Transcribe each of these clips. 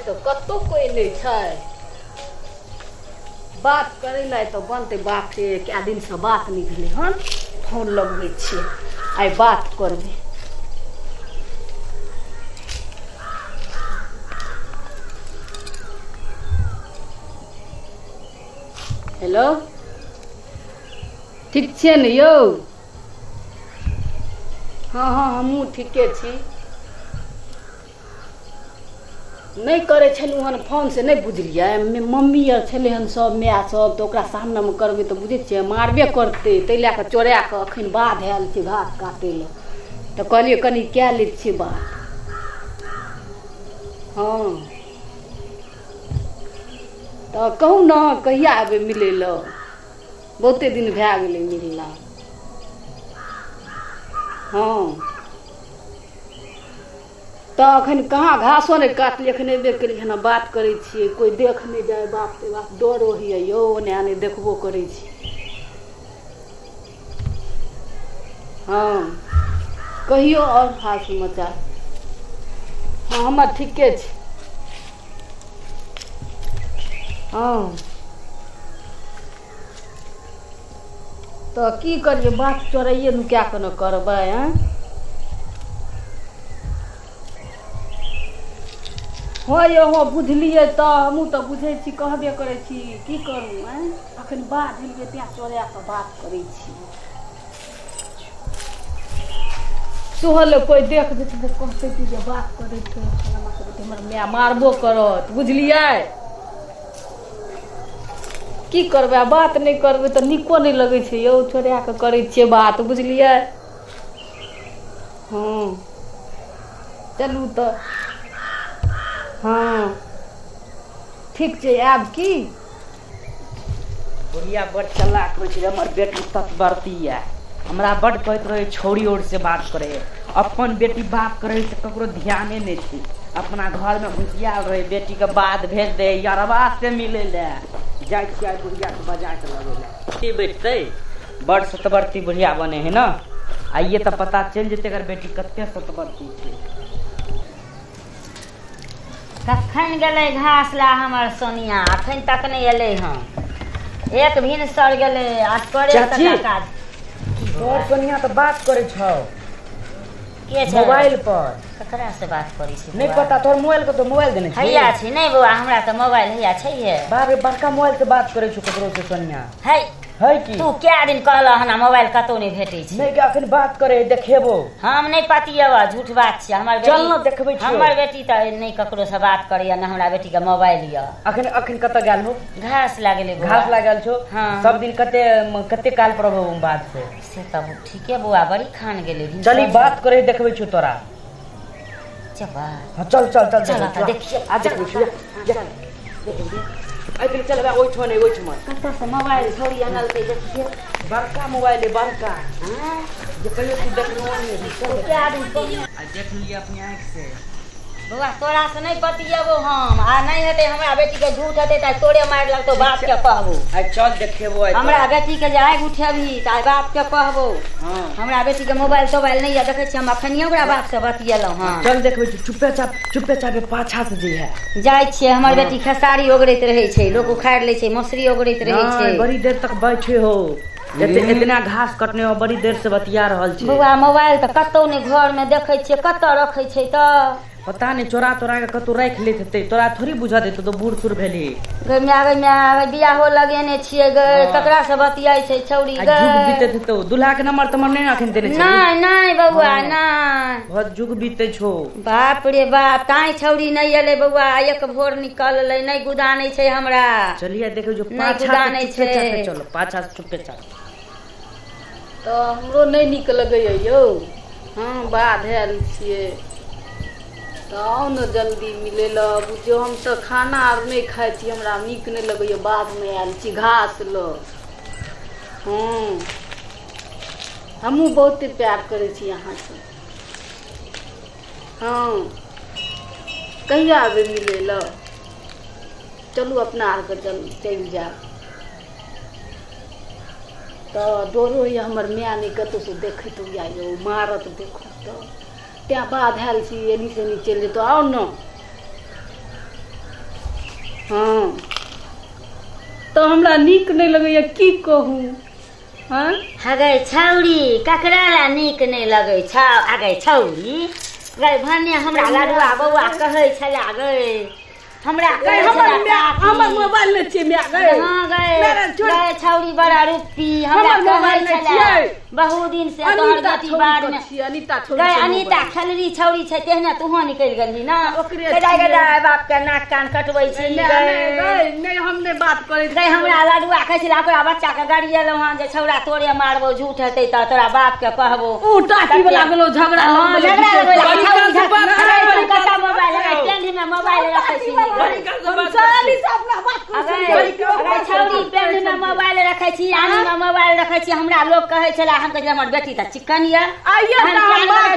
तो कतो कोई नहीं छै बात करे ला तो बनते बाप रे क्या दिन से बात नहीं भेले हन फोन लगबे छियै आइ बात करबे। हेलो ठीक छै ने यौ? हाँ हाँ हमहूँ ठीके छी। नहीं करे छलू हन फोन से नहीं बुझलिए मम्मी आर छले हन सब माय सब तो ओकरा सामने में करबे तो बुझे छियै मारबे करते तै लए के चोरा के अखन बाध आयल छै घास काटे ले तो कहलिए कनी कए ले छियै बात। हाँ तो कहू ना कहिया आबे मिले ल बहुते दिन भए गेलै मिलला। हाँ तो अखन कहाँ घासो नहीं काटलिए अखन एबे केलिए हन बात करे छियै कोई देख नहीं जाए बाप रे बाप डर होइए यौ ओने आने देखबो करे छी। हाँ कहियो और हाल समाचार? हाँ हमर ठीके छै। हाँ तो की करिए बात चोराइए नु क्या कन करबै हैं? हो यो हो बुझलिए तो हमहूँ तो बुझे छी कहबे करे छी की करूँ हैं अखन बात भेलिए त्या चोरा के बात करे छी सोहल कोई देख देते तो कहते कि जे बात करे तो हमर माय मारबो करत बुझलिए। की करबै बात नहीं करबै तो निको नहीं लगे छै यौ चोरा के करे छियै बात बुझलिए। हाँ चलू तो हाँ ठीक छै आब की बुढ़िया बड़ चलाक होइ छै हमर बेटी तत्बरती है हमरा बड़ कहैत रहे छौड़ी ओर से बात करे अपन बेटी बात करे से ककरो ध्याने नहीं छै अपना घर में घुसियाल रहे बेटी के बाद भेज दे यारबा से मिले ले जाय छियै बुढ़िया के बजा के लगे ले की बैठते बड़ सतबरती बुढ़िया बने है ना आइए तो पता चल जेते अगर बेटी कते सतबरती छै। कखन गेलै घास ला हमर सोनिया अखन तक नहीं एलै हन एक भिनसर गेलै आज करे काज और सोनिया तो बात करे छौ के छै मोबाइल पर ककरा से बात करै छी नहीं पता तोर मोबाइल के तो मोबाइल देने छी हैया छी नहीं बौआ हमरा तो मोबाइल हैया छैहे बाप रे बड़का मोबाइल से बात करे छौ ककरो से सोनिया है की तू क्या दिन कहला हन मोबाइल कतौ नहीं भेटै छै नहीं के अखन बात करे देखेबो हम नहीं पतियबा झूठ बात छै हमर बेटी चल न देखबै छी हमर बेटी त नहीं ककरो से बात करैया न हमरा बेटी के मोबाइल य अखन कत गेल हो घास लागले घास लागल छो हाँ सब दिन कते काल पर हो बात से तब ठीके बौआ बड़ी खान गेले चली बात करे देखबै छो तोरा चबा हां चल चल चल चल देखिए आ देखबै आई चल बा ओइ ठोने कत से मोबाइल छोड़ी अनल के देखिए बड़का मोबाइल है बड़का हां जे कहियो तू देखनो नहीं क्या दिन देख लिया अपनी आंख से बौआ तोरा से नहीं बतियबो हम आ नहीं हेते हमरा बेटी के झूठ हेते त तोरे मार लगतो बाप के कहबो आई चल देखेबो आई हमरा बेटी के जे आग उठेबी त बाप के कहबो हां हमरा बेटी के मोबाइल नहीं है देखे छी हम अखनियो ओकरा बाप से बतियेलौ हां चल देखबै चुपे चाप पाछा से जे है जाय छियै हमर बेटी खेसारी ओगरैत रहै छै लोग उखाड़ लै छै मौसरी ओगरैत रहै छै बड़ी देर तक बैठे हो इतना घास कटने में बड़ी देर से बतिया रहल छी बौआ मोबाइल त कतौ नहीं घर में देखे छियै कत रखै छै त पता नहीं चोरा के कतौ राख लेत हेतै तोरा थोड़ी बुझा देतो तो बूढ़ सुर भेली गे माय बियाहो लगेने छियै गे ककरा से बतियाई छै छौरी गे जुग बीते हेतौ दूल्हा के नंबर तमर नहीं अखन देने छै नहीं बौआ नहीं बहुत जुग बीते छो बाप रे बाप ताई छौरी नहीं एले बौआ एक भोर निकलले नहीं गुदानै छै हमरा चलिए देखो जो नहीं गुदानै छै चलो पाछा से चुपे चाप तो हमरो नहीं निक लगैए यौ हाँ बाध आयल छियै तो आओ न जल्दी मिले ल बुझियो हम तो खाना आर नहीं खाई छी हमरा निक नहीं लगैए बाध में आयल छी घास ल हाँ हमहूँ बहुते प्यार करे छी अहाँ से हाँ कहिया आबे मिले ल चलू अपना आर के चल जाए तो डरो ये हमर माय नहीं कतौ से देखत यौ मारत देखो तो त्या बाद आयल छी एनी से नहीं चल जेतो आओ न हाँ तो हमरा नीक नहीं लगैया की कहूँ। हाँ हगे छौरी ककरा ला नीक नहीं लगे छौ। आगे छौरी गए भने हमरा लड़ुआ बौआ कहै छला गए हमरा हमर मोबाइल में छियै माय गए। हाँ गए छौरी बड़ा रूपी हमरा कहै छला बहुत दिन से तोहर गति बार में अनीता गए अनीता खलरी छौरी छै तेहने तूहो निकल गेली ना। गए गए बाप के नाक कान कटबै छी गए नहीं हमने बात करे गए हमरा लड़ुआ कहै छला ओकरा बच्चा के गाड़ी एलौ हां जे छौरा तोरे मारबो झूठ हेतै त तोरा बाप के कहबो ऊ टाटी वाला गेलो झगड़ा कता मोबाइल लगा टेंडी में मोबाइल रखै छी साली से अपना बात अगर छौरी पेंडी में मोबाइल रखै छी आनी में मोबाइल रखै छी हमरा लोग कहै छला हम कहै हमर बेटी त चिकन या आइए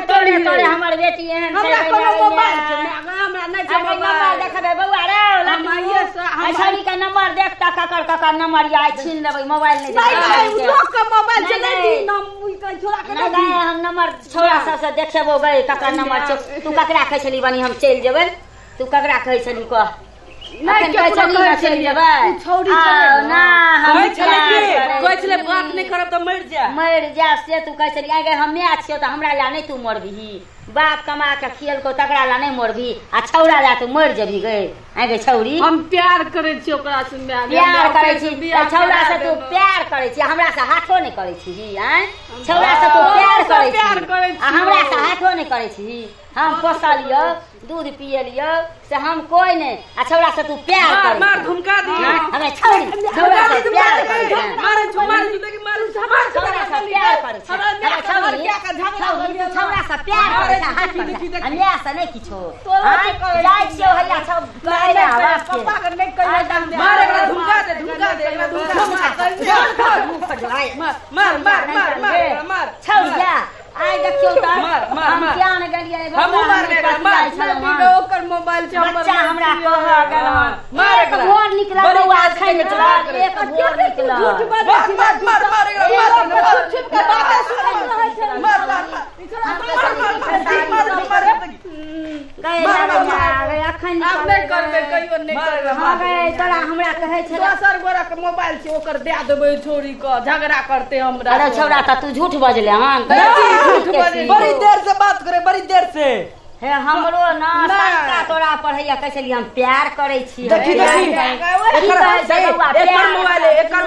तोरे तोरे हमर बेटी एहन छै हमरा कोनो मोबाइल छै हमरा नहीं छै मोबाइल देखबे बौआ रे हम छौरी के नंबर देख त ककर नंबर या छीन लेबै मोबाइल नहीं लोग के मोबाइल छै नहीं नाम कहि छोरा के नहीं हम नंबर छौरा सब से देखेबो गए ककर नंबर छै तू ककरा कहै छली बनी हम चल जेबै तू ककरा कहै छली कह नहीं कहै छली ना चल जेबै छौरी ना हम कहै छले बात नहीं करब त मर जा से तू कहै छली आगे हम मैच छियो त हमरा ला नहीं तू मरबही बाप कमा के खियल को तकरा ला नहीं मरबही आ छौरा ला तू मर जेबही गए आगे छौरी हम प्यार करे छी ओकरा से प्यार करे छी छौरा से तू प्यार करे छी हमरा से हाथो नहीं करे छी हैं छौरा से तू प्यार करे छी आ हमरा से हाथो नहीं करे छी हम पोसलियो दूध पियलियो से हम कोई नहीं आ छौरा से तू प्यार कर मार धुमका दी हमें छौरी छौरा से प्यार कर मार देखि मार छौरा से प्यार कर छौरा से प्यार कर हाथ पर अन्याय से नहीं किछो जाय छियो हैया सब कहैला पप्पा के नहीं कहियो मार एकरा धुमका दे एकरा धुमका मार छौरिया आइ देखियो त हम क्या न गेलियै हम मार लेगा ओकर मोबाइल छै बच्चा हमरा कह गेल मार एक भोर निकला बौआ खै निकला एक भोर निकला मार तोरा हमरा कहै छै दोसर गोरा के मोबाइल छै ओकर दे देबै छोरी के झगड़ा करते हमरा। अरे छौरा त तू झूठ बजले हन बड़ी देर से बात करे बड़ी देर से हे हमरो ना शंका तोरा पर हैया कहै छली हम प्यार करै छी देखी एकर मोबाइल एकर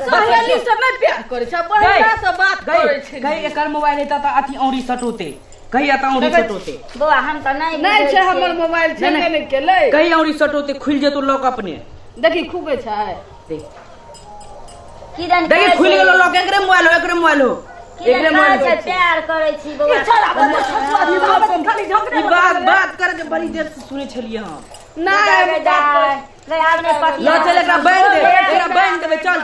सहेली से नहीं प्यार करे छै बड़ा से बात करे छै गई एकर मोबाइल त अथी औरी सटोते कही आता औरी सटोते बौआ हम त नहीं छै हमर मोबाइल छै नहीं केले कही औरी सटोते खुल जेतो लॉक अपने देखी खुबे छै की जान देखी खुल गेलो लॉक एकरे मोबाइल हो एकरे मोबाइल से प्यार करै छी बौआ बात करे के बड़ी देर से सुने छलिए हम नहीं आपने पति लो चल एकरा बांध देबे चल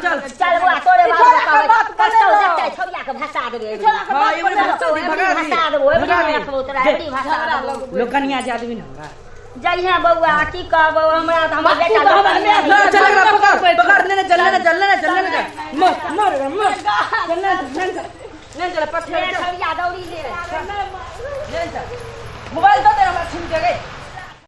बौआ तोरे बात कतौ देखै छौरिया के भाषा देबे हां एबे भाषा देबो एबे रखबो तोरा एबे भाषा देबो लोकनिया जे आदमी न हमरा जइहा बौआ की कहबो हमरा त हमर बेटा लो चल एकरा पकड़ ले चल मार चल पत्थर